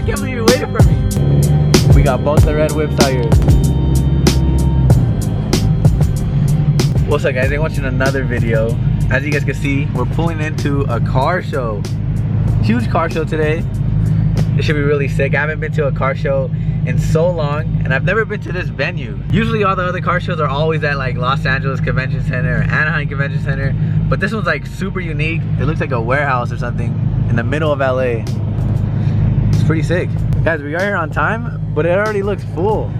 I can't believe you waited for me. We got both the red whips out here. What's up, guys? I'm watching another video. As you guys can see, we're pulling into a car show. Huge car show today. It should be really sick. I haven't been to a car show in so long, and I've never been to this venue. Usually all the other car shows are always at like Los Angeles Convention Center or Anaheim Convention Center, but this one's like super unique. It looks like a warehouse or something in the middle of LA. It's pretty sick. Guys, we got here on time, but it already looks full.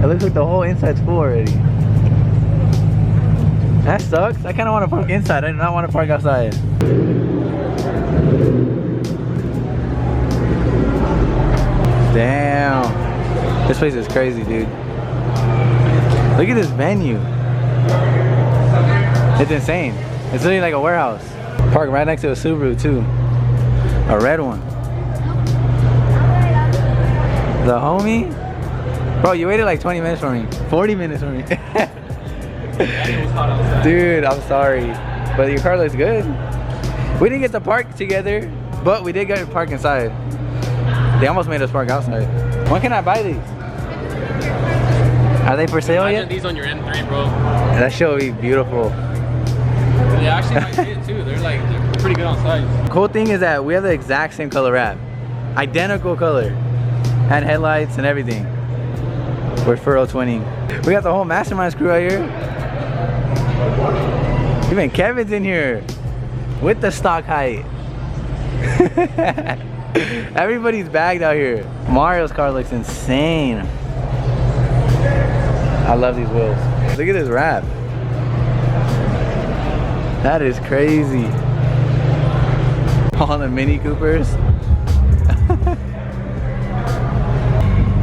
It looks like the whole inside's full already. That sucks. I kind of want to park inside. I do not want to park outside. Damn. This place is crazy, dude. Look at this venue. It's insane. It's literally like a warehouse. Park right next to a Subaru too. A red one. The homie? Bro, you waited like 20 minutes for me. 40 minutes for me. Dude, I'm sorry, but your car looks good. We didn't get to park together, but we did get to park inside. They almost made us park outside. When can I buy these? Are they for sale yet? These on your M3, bro. That shit will be beautiful. They actually might fit too. They're pretty good on size. Cool thing is that we have the exact same color wrap. Identical color. And headlights and everything. We're furrow twinning. We got the whole mastermind crew out here. Even Kevin's in here with the stock height. Everybody's bagged out here. Mario's car looks insane. I love these wheels. Look at this wrap. That is crazy. All the Mini Coopers.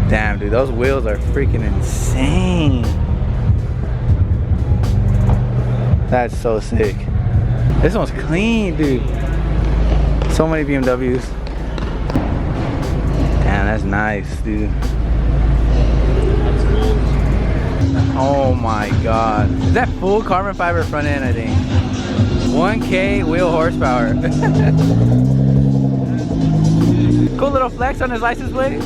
Damn, dude, those wheels are freaking insane. That's so sick. This one's clean, dude. So many BMWs. Damn, that's nice, dude. Oh my god. Is that full carbon fiber front end, I think? 1K wheel horsepower. Cool little flex on his license plate.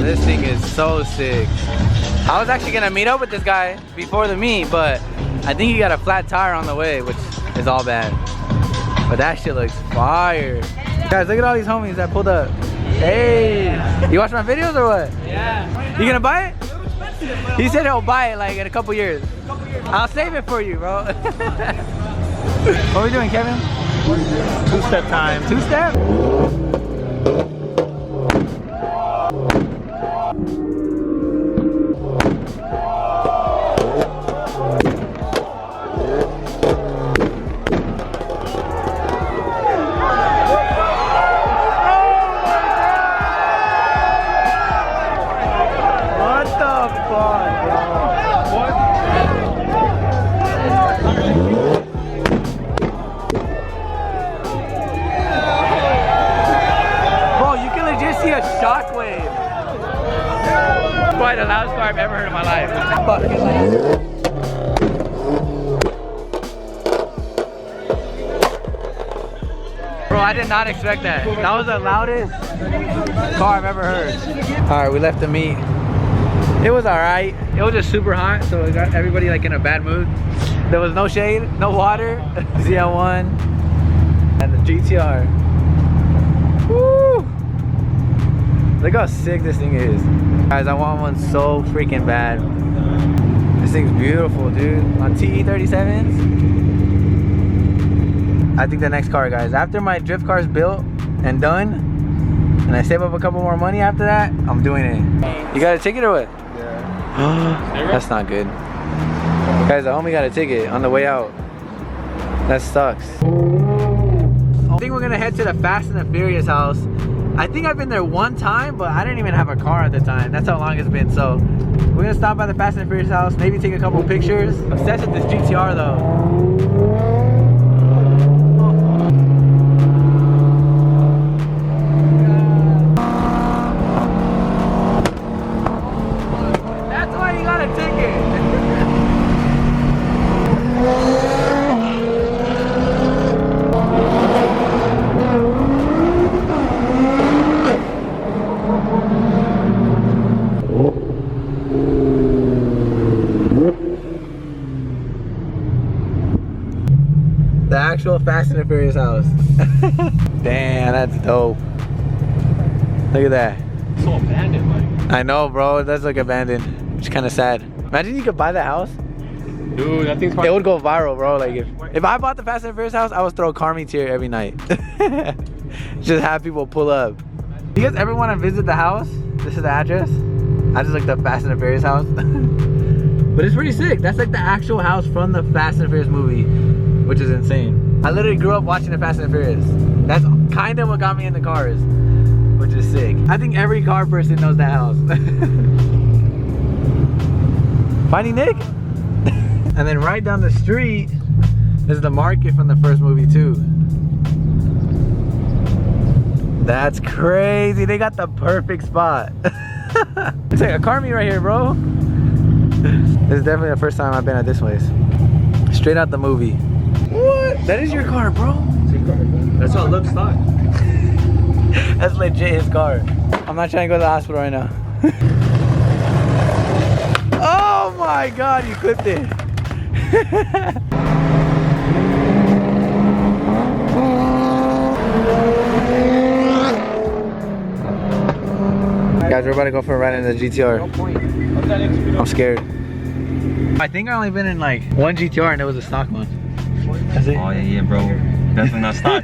This thing is so sick. I was actually gonna meet up with this guy before the meet, but I think he got a flat tire on the way, which is all bad. But that shit looks fire. Guys, look at all these homies that pulled up. Hey, you watch my videos or what? Yeah. You gonna buy it? He said he'll buy it like in a couple years. I'll save it for you, bro. What are we doing, Kevin? Two-step time. Two-step? Shockwave. Probably the loudest car I've ever heard in my life. Fucking loud. Bro, I did not expect that. That was the loudest car I've ever heard. Alright, we left the meet. It was alright. It was just super hot, so it got everybody like in a bad mood. There was no shade, no water. ZL1 and the GTR. Woo! Look how sick this thing is. Guys, I want one so freaking bad. This thing's beautiful, dude. On TE37s. I think the next car, guys, after my drift car's built and done, and I save up a couple more money after that, I'm doing it. You got a ticket or what? Yeah. That's not good. Guys, the homie got a ticket on the way out. That sucks. I think we're gonna head to the Fast and the Furious house. I think I've been there one time, but I didn't even have a car at the time. That's how long it's been. So we're gonna stop by the Fast and Furious house, maybe take a couple pictures. I'm obsessed with this GTR though. That's why you got a ticket. Fast and the Furious house. Damn, that's dope. Look at that. So abandoned, like. I know, bro. It does look abandoned. It's kind of sad. Imagine you could buy the house. Dude, that thing's probably. It would go viral, bro. Like if I bought the Fast and Furious house, I would throw car meets here every night. Just have people pull up. You guys ever want to visit the house? This is the address. I just looked up Fast and the Furious house. But it's pretty sick. That's like the actual house from the Fast and the Furious movie, which is insane. I literally grew up watching the Fast and the Furious. That's kind of what got me into cars, which is sick. I think every car person knows that house. Finding Nick? And then right down the street is the market from the first movie too. That's crazy. They got the perfect spot. It's like a car meet right here, bro. This is definitely the first time I've been at this place. Straight out the movie. What? That is your car, bro. That's how it looks stock. That's legit his car. I'm not trying to go to the hospital right now. Oh my god, you clipped it. Guys, we're about to go for a ride in the GTR. I'm scared. I think I've only been in like one GTR and it was a stock one. That's it? Oh yeah, bro. Definitely not stock.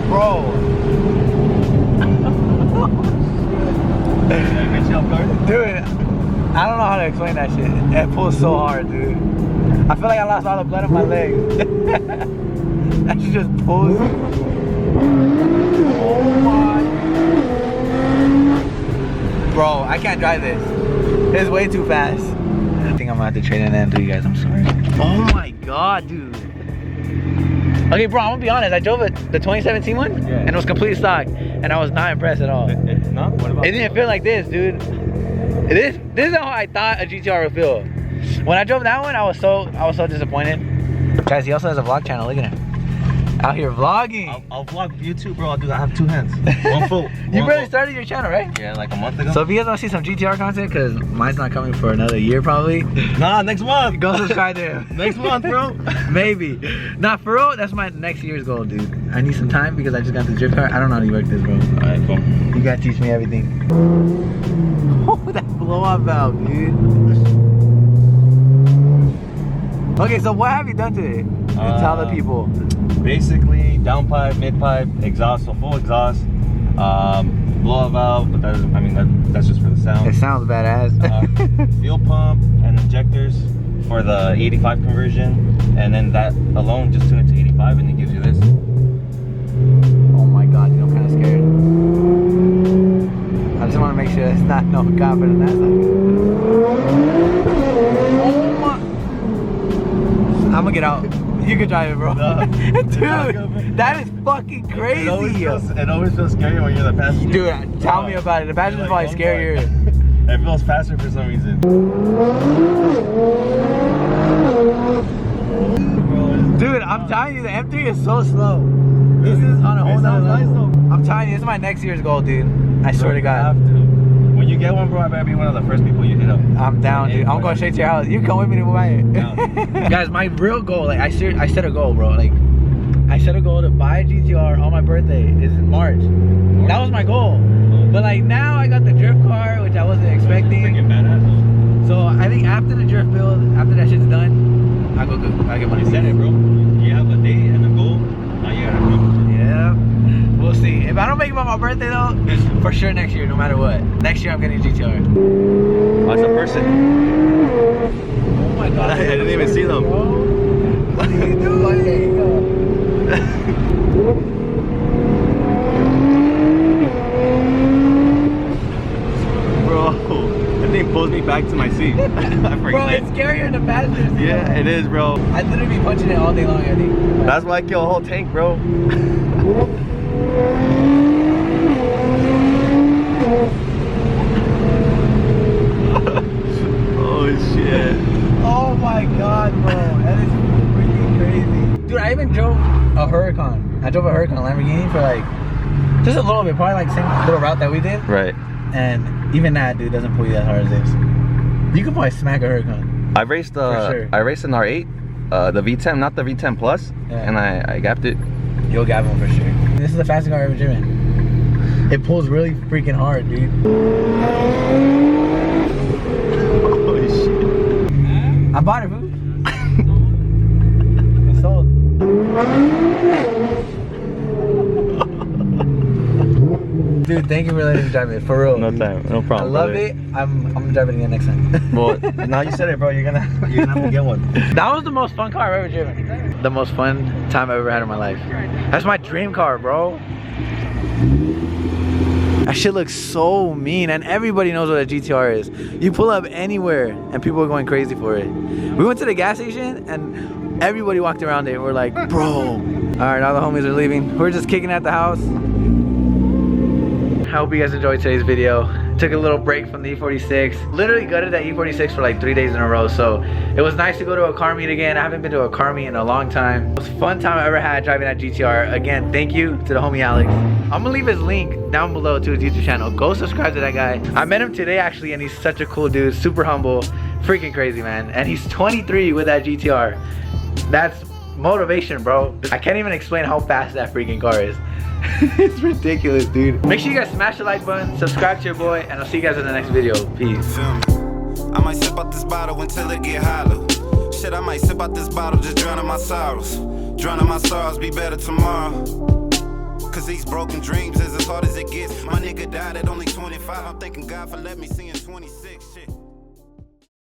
Bro. Dude, I don't know how to explain that shit. It pulls so hard, dude. I feel like I lost all the blood in my legs. That shit just pulls. Oh my. Bro, I can't drive this. It's way too fast. I think I'm gonna have to trade in the M3, guys. I'm sorry. Oh my god, dude. Okay, bro, I'm gonna be honest. I drove the 2017 one, and it was completely stock, and I was not impressed at all. No? What about It didn't feel like this, dude. This is how I thought a GTR would feel. When I drove that one, I was so disappointed. Guys, he also has a vlog channel. Look at him. Out here vlogging. I'll vlog you too, bro. I have 2 hands. One foot. You barely started your channel, right? Yeah, like a month ago. So if you guys want to see some GTR content, because mine's not coming for another year probably. Nah, next month. Go subscribe to him. Next month, bro. Maybe. Nah, for real, that's my next year's goal, dude. I need some time because I just got the drift car. I don't know how to work this, bro. Alright, cool. You gotta teach me everything. Oh, that blow-off valve, dude. Okay, so what have you done today? Tell the people. Basically, downpipe, mid-pipe, exhaust, so full exhaust. Blow-off valve, but that's just for the sound. It sounds badass. Fuel pump and injectors for the 85 conversion, and then that alone just tune it to 85 and it gives you this. Oh my god, dude, I'm kind of scared. I just want to make sure it's not no confident. That's not good. Oh my! I'm gonna get out. You can drive it, bro. No. Dude, that is fucking crazy. It always feels scary when you're the passenger. Dude, tell me about it. The passenger's probably scarier. It feels faster for some reason. Dude, I'm telling you, the M3 is so slow. This is on a whole nother level. I'm telling you, this is my next year's goal, dude. I swear to God. When you get one, bro, I better be one of the first people you hit up. I'm down, dude. I'm going straight to your house. You come with me to buy it. Guys, my real goal, like I set a goal, bro. Like I set a goal to buy a GTR on my birthday. It's in March. That was my goal. But like now I got the drift car, which I wasn't expecting. So I think after the drift build, after that shit's done, I get money. You said it, bro. You have a date and a goal. Now you gotta go. Yeah. We'll see. If I don't make it by my birthday though, for sure next year, no matter what. Next year I'm getting a GTR. Oh, it's a person. Oh my god. I didn't even see them. What are you doing? Bro, that thing pulls me back to my seat. I forget. Bro, it's scarier than the passenger seat. Yeah, it is, bro. I'd literally be punching it all day long, I think. That's why I kill a whole tank, bro. Oh shit. Oh my god, bro. That is freaking crazy. Dude, I even drove a Huracan. I drove a Huracan Lamborghini for like just a little bit, probably like same little route that we did. Right. And even that, dude, doesn't pull you that hard as this. You could probably smack a Huracan. I raced sure. I raced an R8, the V10, not the V10 Plus, and I gapped it. You'll gap him for sure. This is the fastest car I've ever driven. It pulls really freaking hard, dude. Holy shit. I bought it, boo. It's sold. Dude, thank you for letting me drive it, for real. No time, no problem. I love brother. it. I'm gonna drive it again next time. Well, now you said it, bro. You're gonna have to get one. That was the most fun car I've ever driven. The most fun time I've ever had in my life. That's my dream car, bro. That shit looks so mean, and everybody knows what a GTR is. You pull up anywhere and people are going crazy for it. We went to the gas station and everybody walked around it and we're like, bro. All right, now the homies are leaving. We're just kicking at the house. I hope you guys enjoyed today's video. Took a little break from the E46. Literally gutted that E46 for like 3 days in a row. So it was nice to go to a car meet again. I haven't been to a car meet in a long time. It was a fun time I ever had driving that GTR. Again, thank you to the homie Alex. I'm gonna leave his link down below to his YouTube channel. Go subscribe to that guy. I met him today actually, and he's such a cool dude, super humble, freaking crazy, man. And he's 23 with that GTR. That's motivation, bro. I can't even explain how fast that freaking car is. It's ridiculous, dude. Make sure you guys smash the like button, subscribe to your boy, and I'll see you guys in the next video. Peace. I might sip out this bottle until it get hollow. Shit, I might sip out this bottle, just drowning my sorrows. Drowning my sorrows, be better tomorrow. Cause these broken dreams is as hard as it gets. My nigga died at only 25. I'm thanking God for letting me see in 26. Shit.